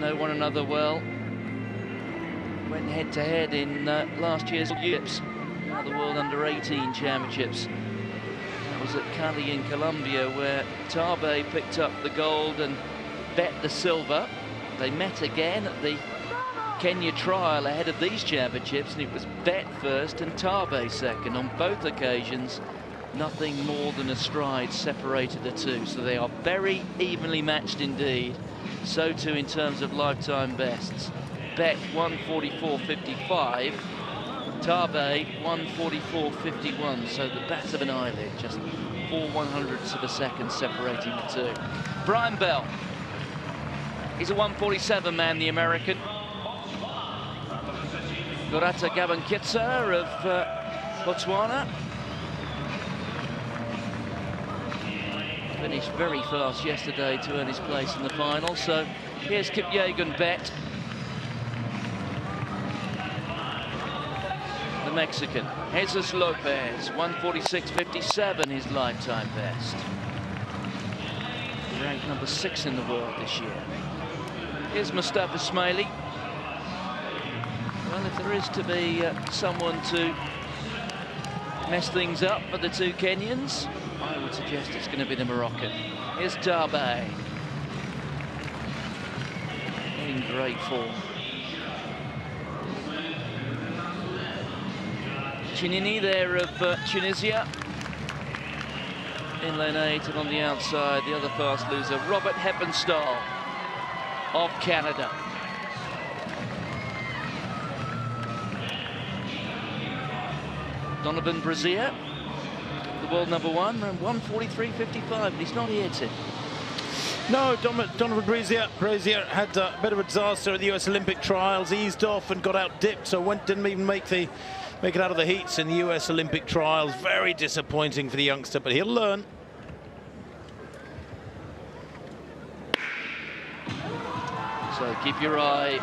know one another well. Went head-to-head in last year's Championships, the World Under-18 Championships. That was at Cali in Colombia, where Tabe picked up the gold and Bet the silver. They met again at the Kenya trial ahead of these championships, and it was Bet first and Tabe second. On both occasions, nothing more than a stride separated the two, so they are very evenly matched indeed. So too in terms of lifetime bests. Bet 144.55, Tabe 144.51, so the bat of an eyelid, just 4/100ths of a second separating the two. Brian Bell, he's a 147 man, the American. Gorata Gabankitsa of Botswana. Finished very fast yesterday to earn his place in the final. So here's Kipyegon Bet, the Mexican. Jesus Lopez, 146.57, his lifetime best. Ranked number 6 in the world this year. Here's Mustafa Smaili. Well, if there is to be someone to mess things up for the two Kenyans, I would suggest it's going to be the Moroccan. Here's Tabe. In great form. Chinini there of Tunisia. In lane 8 and on the outside, the other fast loser, Robert Heppenstall of Canada. Donovan Brazier, the world number 1, ran 143.55, but he's not here, Tim. No, Donovan Brazier had a bit of a disaster at the US Olympic trials, eased off and got out dipped, so didn't even make it out of the heats in the US Olympic trials. Very disappointing for the youngster, but he'll learn. So keep your eye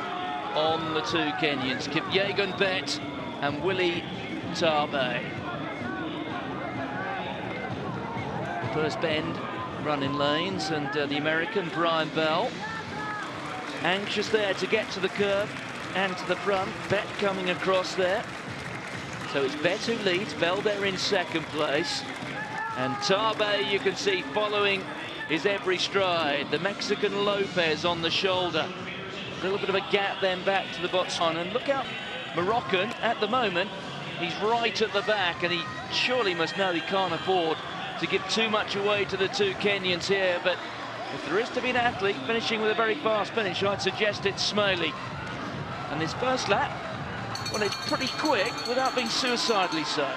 on the two Kenyans, Kipyegon Bet and Willie Tabe. First bend, running lanes, and the American Brian Bell anxious there to get to the curve and to the front. Bet coming across there. So it's Bet who leads, Bell there in second place. And Tabe, you can see, following his every stride. The Mexican Lopez on the shoulder. A little bit of a gap then back to the Botswana. And look out, Moroccan at the moment, he's right at the back, and he surely must know he can't afford to give too much away to the two Kenyans here. But if there is to be an athlete finishing with a very fast finish, I'd suggest it's Smaili. And his first lap, well, it's pretty quick without being suicidally so.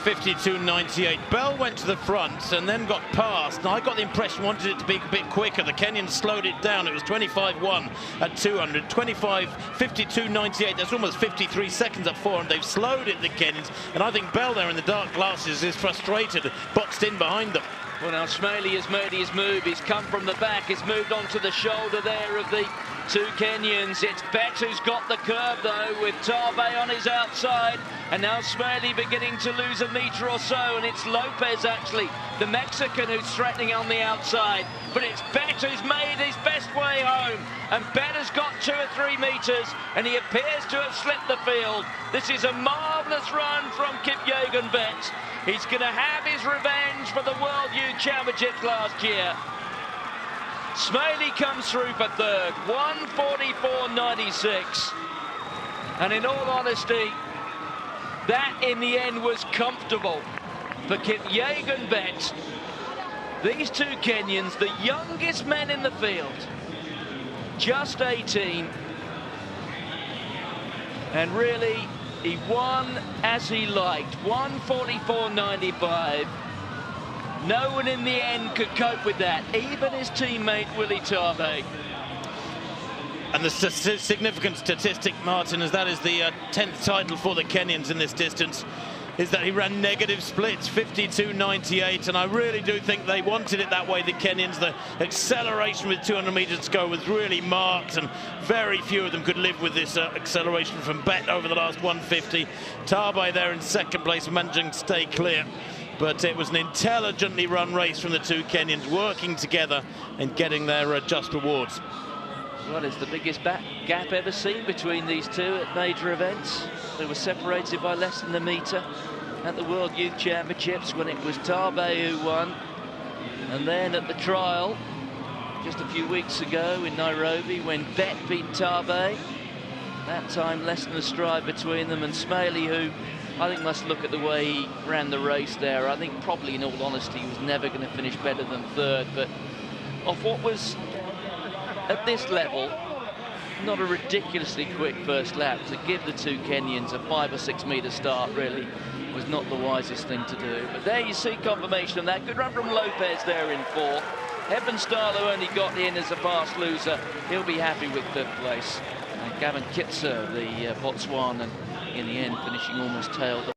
52.98. Bell went to the front and then got past. And I got the impression wanted it to be a bit quicker. The Kenyans slowed it down. It was 25.1 at 200. 52.98. That's almost 53 seconds at 400. They've slowed it, the Kenyans. And I think Bell there in the dark glasses is frustrated, boxed in behind them. Well, now Smaili has made his move. He's come from the back. He's moved on to the shoulder there of the two Kenyans. It's Bet who's got the curve, though, with Tabe on his outside. And now Smaili beginning to lose a metre or so. And it's Lopez, actually, the Mexican, who's threatening on the outside. But it's Bet who's made his best way home. And Bet has got 2 or 3 metres, and he appears to have slipped the field. This is a marvellous run from Kipyegon Bet. He's going to have his revenge for the World Youth Championships last year. Smaili comes through for third, 144.96. And in all honesty, that in the end was comfortable for Kipyegon Bet. These two Kenyans, the youngest men in the field, just 18. And really, he won as he liked, 144.95. No one in the end could cope with that, even his teammate Willie Tabe. And the significant statistic, Martin, as that is the 10th title for the Kenyans in this distance, is that he ran negative splits, 52.98, and I really do think they wanted it that way, the Kenyans. The acceleration with 200 metres to go was really marked, and very few of them could live with this acceleration from Bet over the last 150. Tabe there in second place, managing to stay clear. But it was an intelligently run race from the two Kenyans, working together and getting their just rewards. Well, it's the biggest gap ever seen between these two at major events. They were separated by less than a metre at the World Youth Championships when it was Tabe who won. And then at the trial just a few weeks ago in Nairobi when Bet beat Tabe. That time less than a stride between them, and Smaley, who I think must look at the way he ran the race there. I think probably, in all honesty, he was never going to finish better than third, but off what was, at this level, not a ridiculously quick first lap, to give the two Kenyans a 5 or 6 metre start really was not the wisest thing to do. But there you see confirmation of that. Good run from Lopez there in fourth. Hebenstall, who only got in as a fast loser, he'll be happy with fifth place. And Gavin Kitser, the Botswanan, in the end finishing almost tailed